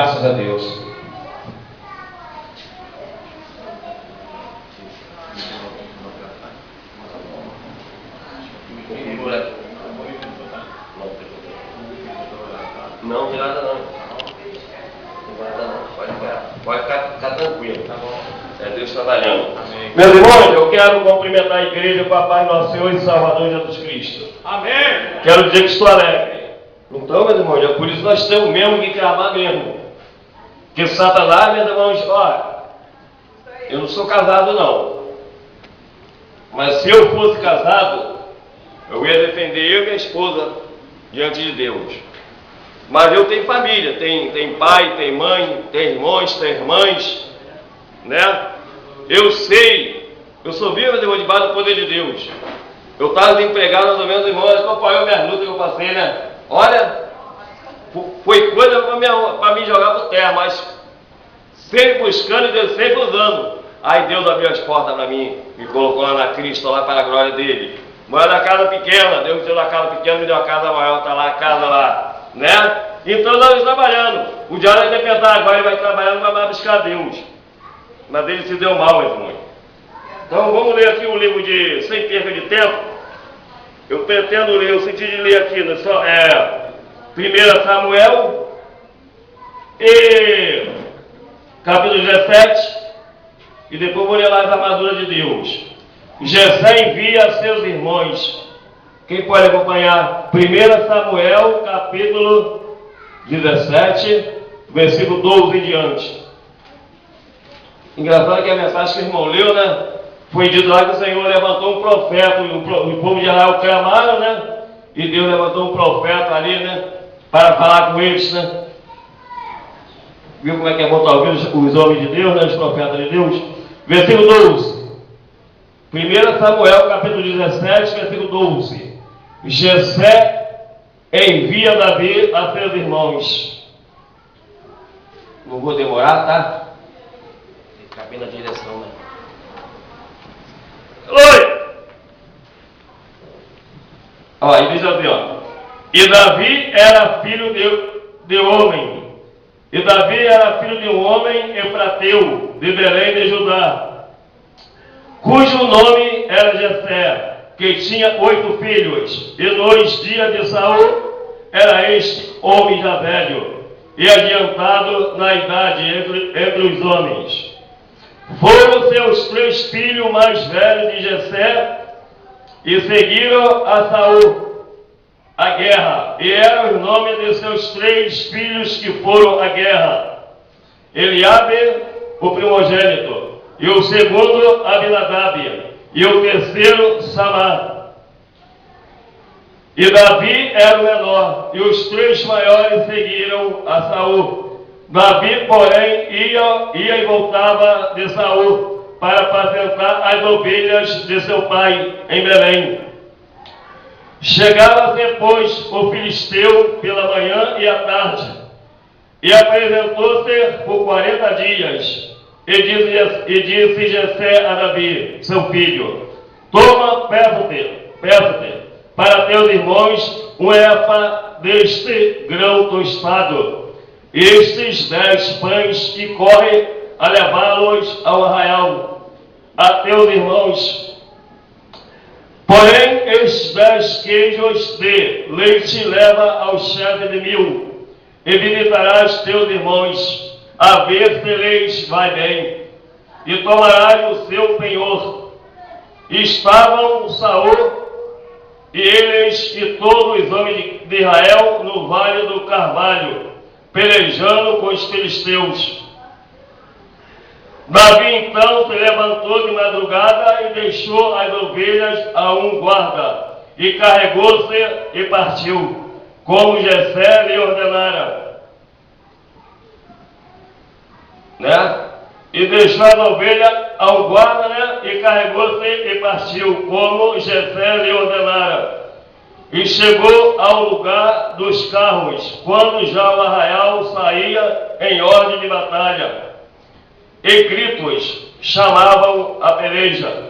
Graças a Deus. Não tem nada não. Pode ficar tranquilo. Tá bom. É Deus trabalhando. Amém. Meus irmãos, eu quero cumprimentar a igreja com a paz do nosso Senhor e Salvador Jesus Cristo. Amém. Quero dizer que estou alegre. Então, meus irmãos, é por isso que nós temos mesmo que clamar mesmo. Porque Satanás, meus irmãos, olha, eu não sou casado não. Mas se eu fosse casado, eu ia defender eu e minha esposa diante de Deus. Mas eu tenho família, tem pai, tem mãe, tem irmãos, tem irmãs, né? Eu sei, eu sou vivo, meu irmão, debaixo do poder de Deus. Eu estava desempregado, mais ou menos, irmão, acompanhou minhas lutas que eu passei, né? Olha, foi coisa para me jogar por terra, mas sempre buscando e Deus sempre usando. Aí Deus abriu as portas para mim, me colocou lá na Cristo, lá para a glória dele. Mora na casa pequena, Deus me deu a casa pequena, me deu a casa maior, está lá a casa lá, né? Então nós estamos trabalhando. O diabo vai pensar, agora ele vai trabalhar, não vai mais buscar Deus. Mas ele se deu mal, meu irmão. Então vamos ler aqui o livro de Sem Perca de Tempo. Eu pretendo ler, eu senti de ler aqui, né? 1 Samuel, capítulo 17, e depois vou ler lá as armaduras de Deus. Jessé envia a seus irmãos. Quem pode acompanhar? 1 Samuel, capítulo 17, versículo 12 em diante. Engraçado que a mensagem que o irmão leu, né? Foi dito lá que o Senhor levantou um profeta, o povo de Israel clamaram, né? E Deus levantou um profeta ali, né? Para falar com eles, né? Viu como é que é bom estar ouvindo os homens de Deus, né? Os profetas de Deus. Versículo 12. 1 Samuel, capítulo 17, versículo 12. Jessé envia Davi a seus irmãos. Não vou demorar, tá? Cabe na direção, né? Oi! Ó, e diz assim, ó. E Davi era filho de homem. E Davi era filho de um homem efrateu, de Belém de Judá, cujo nome era Jessé, que tinha 8 filhos. E nos dias de Saul era este homem já velho e adiantado na idade entre os homens. Foram seus 3 filhos mais velhos de Jessé e seguiram a Saul a guerra, e eram os nomes de seus 3 filhos que foram à guerra: Eliabe, o primogênito, e o segundo Abinadab, e o terceiro Samá. E Davi era o menor, e os 3 maiores seguiram a Saul. Davi, porém, ia e voltava de Saul para apacentar as ovelhas de seu pai em Belém. Chegava depois o filisteu pela manhã e à tarde, e apresentou-se por 40 dias, e disse Jessé a Davi, seu filho: toma, peço-te, para teus irmãos um efa deste grão tostado, estes 10 pães que correm a levá-los ao arraial, a teus irmãos. Porém, estes 10 queijos de leite leva ao chefe de 1000, e visitarás teus irmãos, a ver se lhes vai bem, e tomarás o seu penhor. Estavam Saul e eles e todos os homens de Israel no vale do Carvalho, pelejando com os filisteus. Davi então se levantou de madrugada e deixou as ovelhas a um guarda, e carregou-se e partiu, como Jessé lhe ordenara. Né? E deixou as ovelhas a um guarda, né? E carregou-se e partiu, como Jessé lhe ordenara. E chegou ao lugar dos carros, quando já o arraial saía em ordem de batalha, e gritos chamavam a peleja.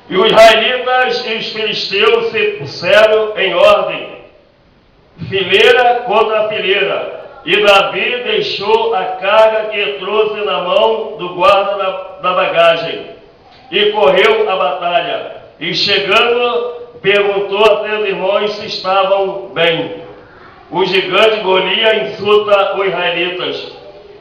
E os israelitas e os filisteus se puseram em ordem, fileira contra fileira, E Davi deixou a carga que trouxe na mão do guarda da bagagem, e correu a batalha. E chegando, perguntou a seus irmãos se estavam bem. O gigante Golias insulta os israelitas.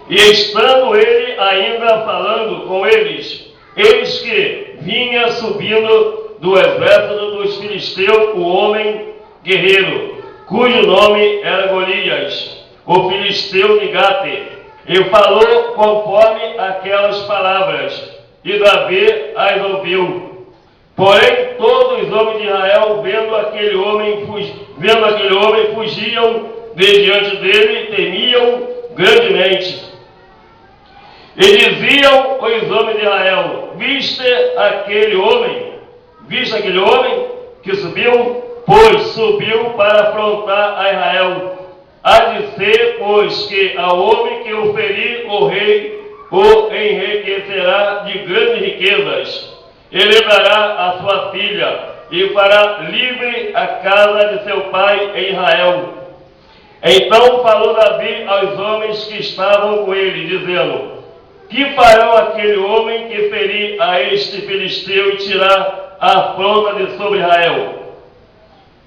E estando ele ainda falando com eles, eis que vinha subindo do exército dos filisteus o homem guerreiro, cujo nome era Golias, o filisteu de Gate, e falou conforme aquelas palavras, e Davi as ouviu. Porém, todos os homens de Israel, vendo aquele homem, fugiam de diante dele e temiam grandemente. E diziam os homens de Israel: viste aquele homem que subiu? Pois subiu para afrontar a Israel. Há de ser, pois, que ao homem que o ferir, o rei o enriquecerá de grandes riquezas. Ele dará a sua filha e fará livre a casa de seu pai em Israel. Então falou Davi aos homens que estavam com ele, dizendo: que farão aquele homem que ferir a este filisteu e tirar a afronta de sobre Israel?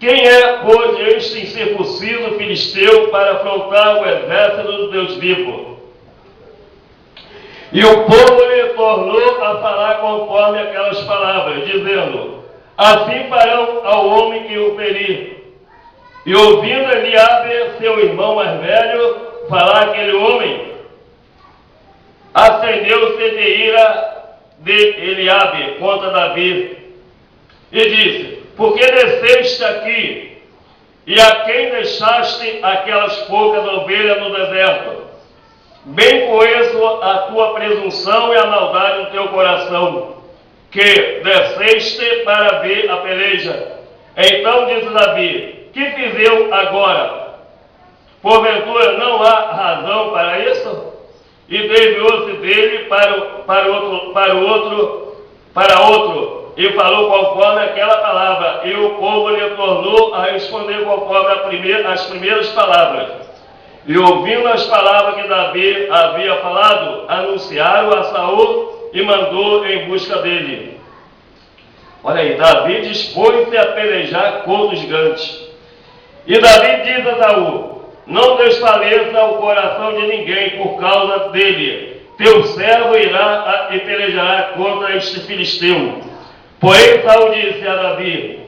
Quem é, pois, este incircunciso filisteu para afrontar o exército do Deus vivo? E o povo lhe tornou a falar conforme aquelas palavras, dizendo: assim farão ao homem que o ferir. E ouvindo Eliabe, seu irmão mais velho, falar aquele homem, acendeu-se de ira de Eliabe contra Davi, e disse: por que desceste aqui, e a quem deixaste aquelas poucas ovelhas no deserto? Bem conheço a tua presunção e a maldade do teu coração, que desceste para ver a peleja. Então disse Davi: que fiz eu agora? Porventura não há razão para isso? E desviou-se dele para outro, e falou conforme aquela palavra, e o povo lhe tornou a responder conforme as primeiras palavras. E ouvindo as palavras que Davi havia falado, anunciaram a Saul e mandou em busca dele. Olha aí, Davi dispôs-se a pelejar contra os gigantes. E Davi diz a Saul: não desfaleça o coração de ninguém por causa dele. Teu servo irá e pelejará contra este filisteu. Porém, Saul disse a Davi: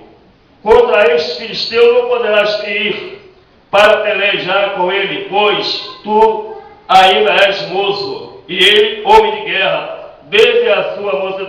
contra este filisteu não poderás ir para pelejar com ele, pois tu ainda és moço, e ele homem de guerra, desde a sua mocidade.